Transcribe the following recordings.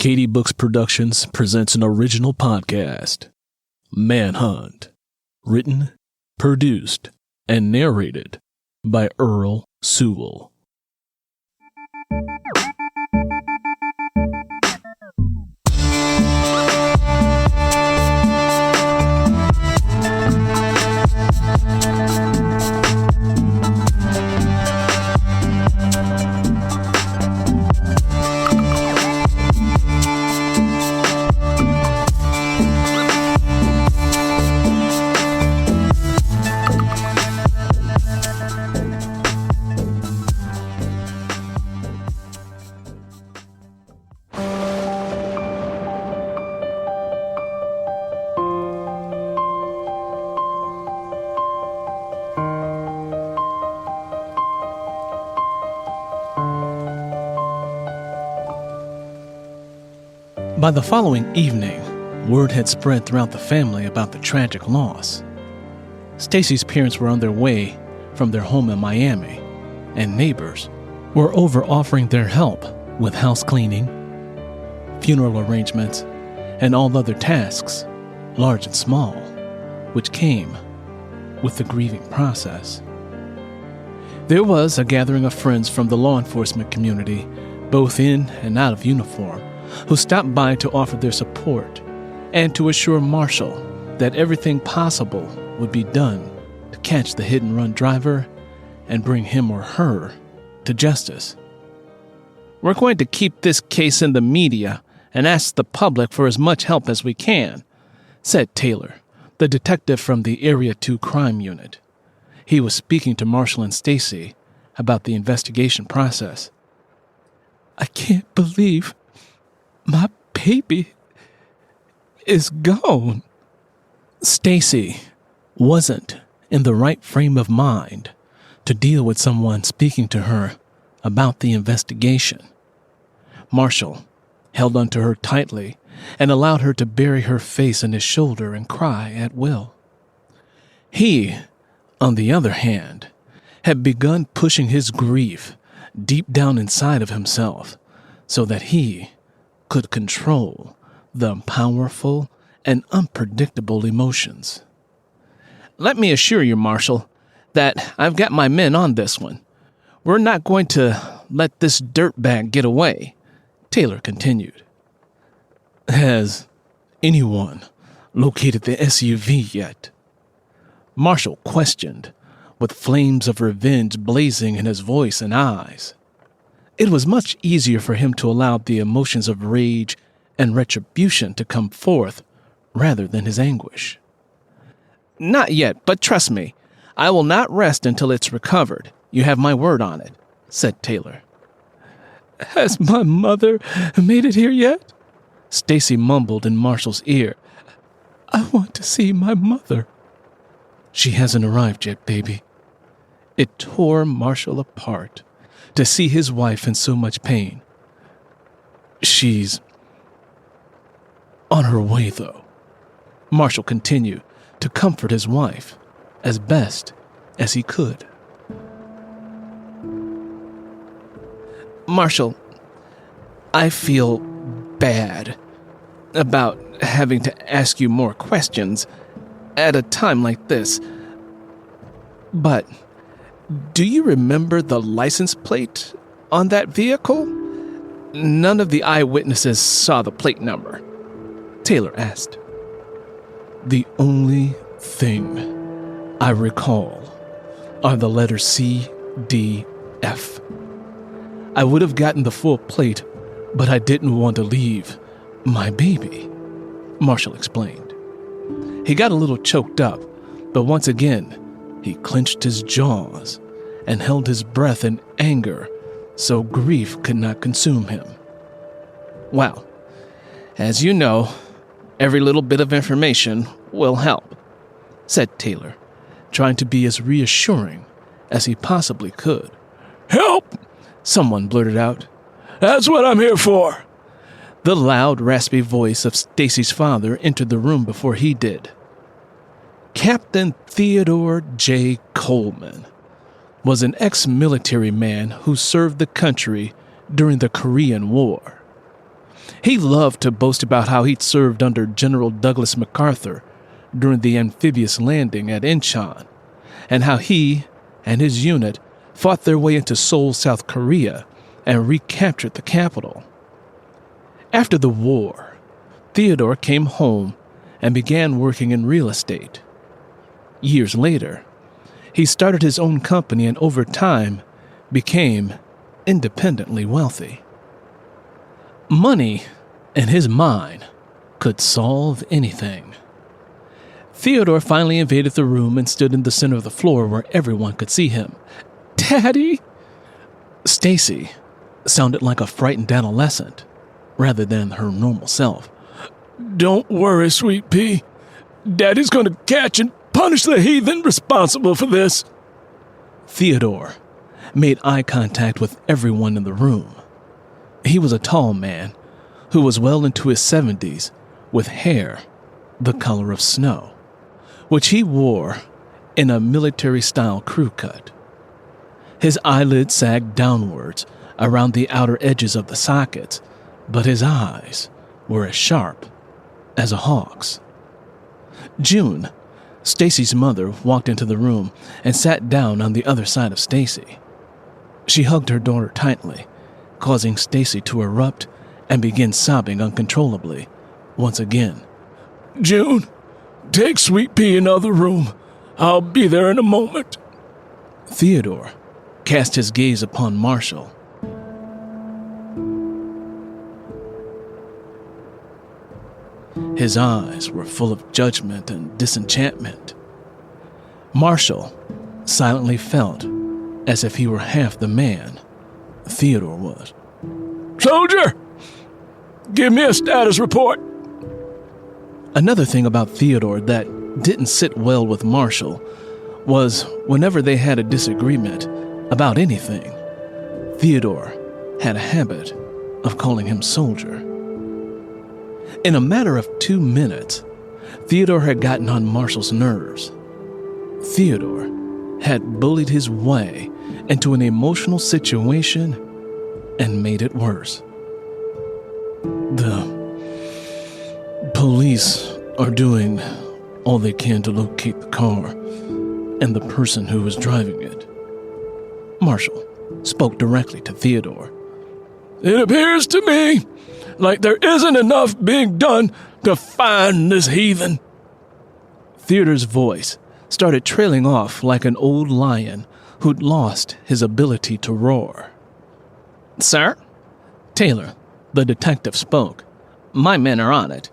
Katie Books Productions presents an original podcast, Manhunt, written, produced, and narrated by Earl Sewell. By the following evening, word had spread throughout the family about the tragic loss. Stacy's parents were on their way from their home in Miami, and neighbors were over offering their help with house cleaning, funeral arrangements, and all other tasks, large and small, which came with the grieving process. There was a gathering of friends from the law enforcement community, both in and out of uniform, who stopped by to offer their support and to assure Marshall that everything possible would be done to catch the hit-and-run driver and bring him or her to justice. "We're going to keep this case in the media and ask the public for as much help as we can," said Taylor, the detective from the Area 2 crime unit. He was speaking to Marshall and Stacy about the investigation process. "I can't believe my baby is gone." Stacy wasn't in the right frame of mind to deal with someone speaking to her about the investigation. Marshall held onto her tightly and allowed her to bury her face in his shoulder and cry at will. He, on the other hand, had begun pushing his grief deep down inside of himself so that he could control the powerful and unpredictable emotions. "Let me assure you, Marshall, that I've got my men on this one. We're not going to let this dirtbag get away," Taylor continued. "Has anyone located the SUV yet?" Marshall questioned, with flames of revenge blazing in his voice and eyes. It was much easier for him to allow the emotions of rage and retribution to come forth rather than his anguish. "Not yet, but trust me, I will not rest until it's recovered. You have my word on it," said Taylor. "Has my mother made it here yet?" Stacy mumbled in Marshall's ear. "I want to see my mother." "She hasn't arrived yet, baby." It tore Marshall apart to see his wife in so much pain. "She's on her way, though," Marshall continued to comfort his wife as best as he could. "Marshall, I feel bad about having to ask you more questions at a time like this, but do you remember the license plate on that vehicle?" "None of the eyewitnesses saw the plate number," Taylor asked. "The only thing I recall are the letters C, D, F. I would have gotten the full plate, but I didn't want to leave my baby," Marshall explained. He got a little choked up, but once again, he clenched his jaws and held his breath in anger so grief could not consume him. "Well, as you know, every little bit of information will help," said Taylor, trying to be as reassuring as he possibly could. "Help!" someone blurted out. "That's what I'm here for." The loud, raspy voice of Stacy's father entered the room before he did. Captain Theodore J. Coleman was an ex-military man who served the country during the Korean War. He loved to boast about how he'd served under General Douglas MacArthur during the amphibious landing at Incheon, and how he and his unit fought their way into Seoul, South Korea, and recaptured the capital. After the war, Theodore came home and began working in real estate. Years later, he started his own company and over time became independently wealthy. Money, in his mind, could solve anything. Theodore finally invaded the room and stood in the center of the floor where everyone could see him. "Daddy?" Stacy sounded like a frightened adolescent rather than her normal self. "Don't worry, sweet pea. Daddy's going to catch and punish the heathen responsible for this." Theodore made eye contact with everyone in the room. He was a tall man who was well into his 70s with hair the color of snow, which he wore in a military-style crew cut. His eyelids sagged downwards around the outer edges of the sockets, but his eyes were as sharp as a hawk's. June, Stacy's mother, walked into the room and sat down on the other side of Stacy. She hugged her daughter tightly, causing Stacy to erupt and begin sobbing uncontrollably once again. "June, take Sweet Pea in the other room. I'll be there in a moment." Theodore cast his gaze upon Marshall. His eyes were full of judgment and disenchantment. Marshall silently felt as if he were half the man Theodore was. "Soldier, give me a status report." Another thing about Theodore that didn't sit well with Marshall was whenever they had a disagreement about anything, Theodore had a habit of calling him soldier. In a matter of 2 minutes, Theodore had gotten on Marshall's nerves. Theodore had bullied his way into an emotional situation and made it worse. "The police are doing all they can to locate the car and the person who was driving it." Marshall spoke directly to Theodore. "It appears to me like there isn't enough being done to find this heathen." Theodore's voice started trailing off like an old lion who'd lost his ability to roar. "Sir?" Taylor, the detective, spoke. "My men are on it.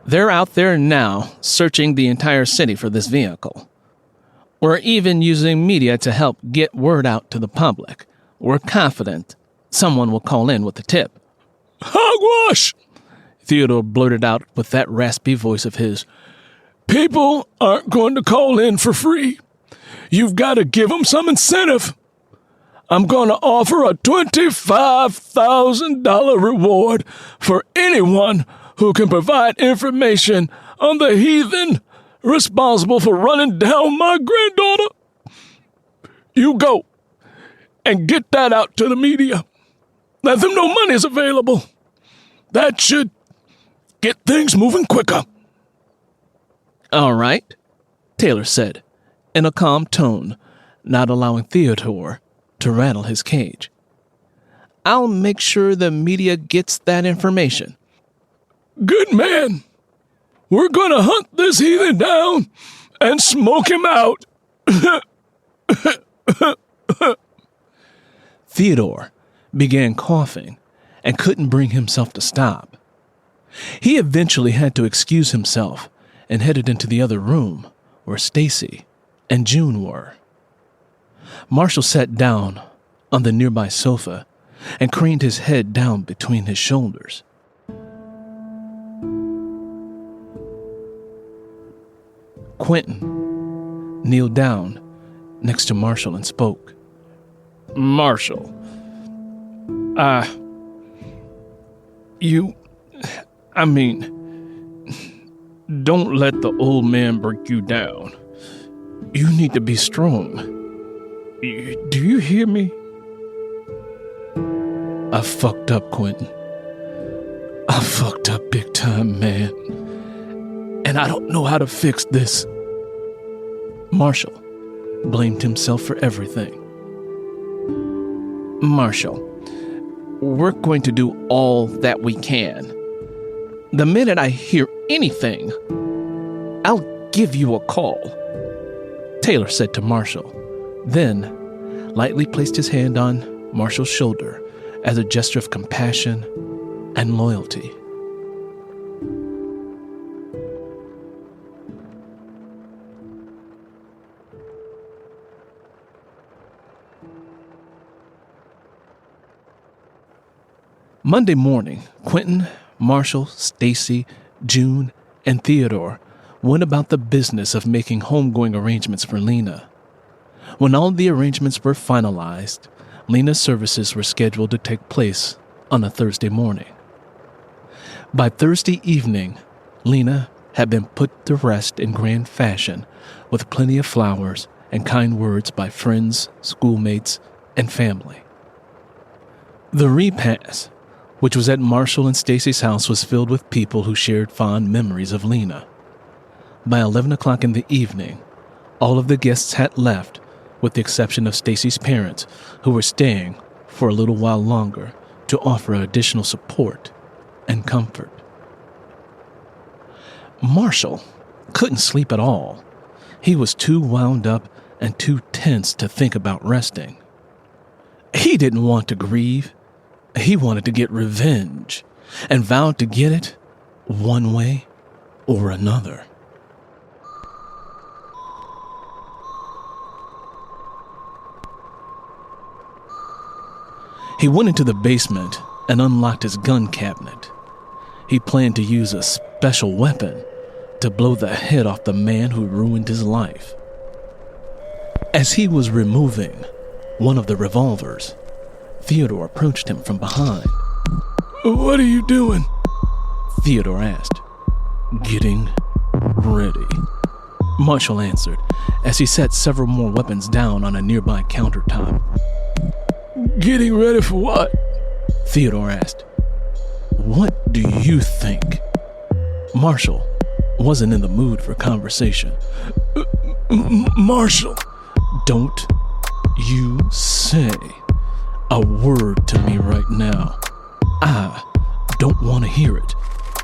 They're out there now searching the entire city for this vehicle. We're even using media to help get word out to the public. We're confident someone will call in with a tip." "Hogwash!" Theodore blurted out with that raspy voice of his. "People aren't going to call in for free. You've got to give them some incentive. I'm going to offer a $25,000 reward for anyone who can provide information on the heathen responsible for running down my granddaughter. You go and get that out to the media. Let them know money's available. That should get things moving quicker." "All right," Taylor said, in a calm tone, not allowing Theodore to rattle his cage. "I'll make sure the media gets that information." "Good man. We're going to hunt this heathen down and smoke him out." Theodore began coughing and couldn't bring himself to stop. He eventually had to excuse himself and headed into the other room where Stacy and June were. Marshall sat down on the nearby sofa and craned his head down between his shoulders. Quentin kneeled down next to Marshall and spoke. "Marshall, don't let the old man break you down. You need to be strong. Do you hear me?" "I fucked up, Quentin. I fucked up big time, man. And I don't know how to fix this. Marshall blamed himself for everything. Marshall, we're going to do all that we can. The minute I hear anything, I'll give you a call, Taylor said to Marshall, then lightly placed his hand on Marshall's shoulder as a gesture of compassion and loyalty. Monday morning, Quentin, Marshall, Stacy, June, and Theodore went about the business of making homegoing arrangements for Lena. When all the arrangements were finalized, Lena's services were scheduled to take place on a Thursday morning. By Thursday evening, Lena had been put to rest in grand fashion with plenty of flowers and kind words by friends, schoolmates, and family. The repast, which was at Marshall and Stacy's house, was filled with people who shared fond memories of Lena. By 11 o'clock in the evening, all of the guests had left, with the exception of Stacy's parents, who were staying for a little while longer to offer additional support and comfort. Marshall couldn't sleep at all. He was too wound up and too tense to think about resting. He didn't want to grieve. He wanted to get revenge and vowed to get it one way or another. He went into the basement and unlocked his gun cabinet. He planned to use a special weapon to blow the head off the man who ruined his life. As he was removing one of the revolvers, Theodore approached him from behind. "What are you doing?" Theodore asked. "Getting ready," Marshall answered as he set several more weapons down on a nearby countertop. "Getting ready for what?" Theodore asked. "What do you think?" Marshall wasn't in the mood for conversation. "Marshall, don't you say a word to me right now. I don't want to hear it.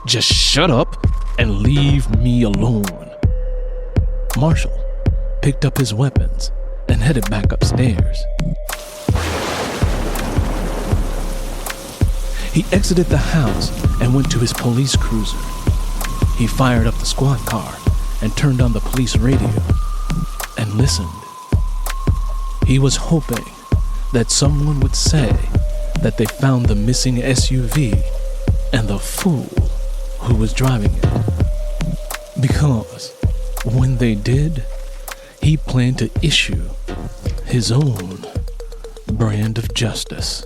Just shut up and leave me alone." Marshall picked up his weapons and headed back upstairs. He exited the house and went to his police cruiser. He fired up the squad car and turned on the police radio and listened. He was hoping that someone would say that they found the missing SUV and the fool who was driving it. Because when they did, he planned to issue his own brand of justice.